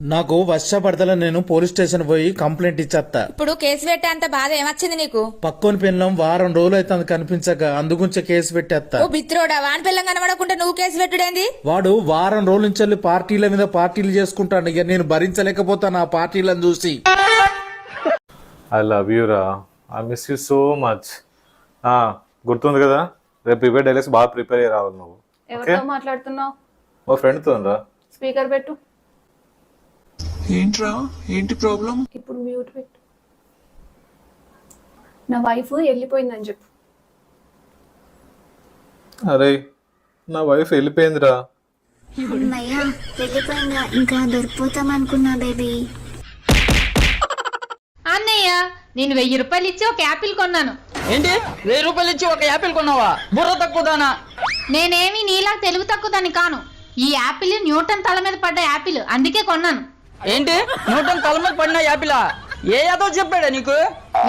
నాకు వర్షపడతల నేను police station పోయి కంప్లైంట్ ఇచ్చేస్తా. ఇప్పుడు కేసు పెట్టే అంత బాధ ఏమొచ్చింది నీకు? పక్కన పిల్లం వారం రోజులు అయితే కనిపించక అందుగుంచే కేసు పెట్టేస్తా. ఓ బిత్రోడా, వాని పిల్లం కనబడకుంటే నువ్వు కేసు పెట్టుడేంది? వాడు వారం రోజుల నుంచి పార్టీల మీద పార్టీలు చేసుకుంటాను. ఇక నేను భరించలేకపోతాను ఆ పార్టీలను చూసి. ఐ లవ్ యూ రా, I miss you so much. గుర్తుంది కదా, రేపు ప్రిపేర్ డైలాగ్స్ బాగా ప్రిపేర్ అయ్యి రావాలి నువ్వు. ఎవరితో మాట్లాడుతున్నావు? మా ఫ్రెండ్తో రా. స్పీకర్ పెట్టు. ఏంట్రా, ఏంటి ప్రాబ్లం? ఇప్పుడు మ్యూట్ పెట్టు. నా వైఫ్ వెళ్ళిపోయిందని చెప్పు. అరే నా వైఫ్ వెళ్ళిపోయిందిరా. అమ్మయ్యా వెళ్ళిపోయిందా? ఇంకా దొరికిపోతాం అనుకున్నా బేబీ. అన్నయ్య, నేను 1000 రూపాయలు ఇచ్చి ఒక యాపిల్ కొన్నాను. ఏంటి 1000 రూపాయలు ఇచ్చి ఒక యాపిల్ కొన్నావా? బుర్ర తక్కువదానా? నేనేమి నీలా తెలుగు తక్కువదని కాను. ఈ యాపిల్ న్యూటన్ తల మీద పడ్డ యాపిల్, అందుకే కొన్నాను. ఏంటి న్యూటన్ తల మీద పడిన యాపిలా? ఏ యాదో చెప్పాడా నీకు?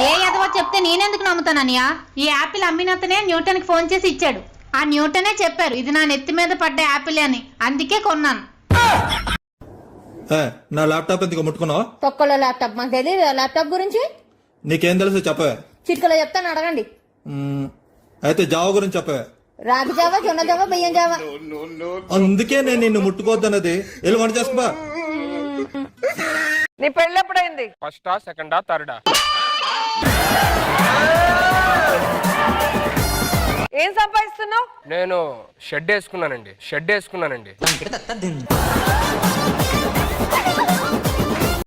ఏ ఎదవో చెప్తే నేనెందుకు నమ్ముతాను అన్నయ్య? ఈ యాపిల్ అమ్మినతనే న్యూటన్ కి ఫోన్ చేసి ఇచ్చాడు. ఆ న్యూటనే చెప్పారు ఇది నా నెత్తి మీద పడ్డ యాపిల్ అని, అందుకే కొన్నాను. నా ల్యాప్టాప్ ఎందుకు ముట్టుకున్నావు? తొక్కలో ల్యాప్టాప్ మాకు తెలియదు. ల్యాప్టాప్ గురించి నీకేం తెలుసు చెప్పవే. చిట్కలో చెప్తాను, అడగండి. అయితే జావా గురించి చెప్పవే. రాగి జావా, జొన్న జావా, బియ్యం జావా. అందుకే నేను నిన్ను ముట్టుకోవద్దన్నది. వెళ్ళి వంట చేసుకో. నీ పెళ్ళి ఎప్పుడైంది? ఫస్టా, సెకండా, థర్డా? ఏం సంపాదిస్తున్నావు? నేను షెడ్ వేసుకున్నానండి.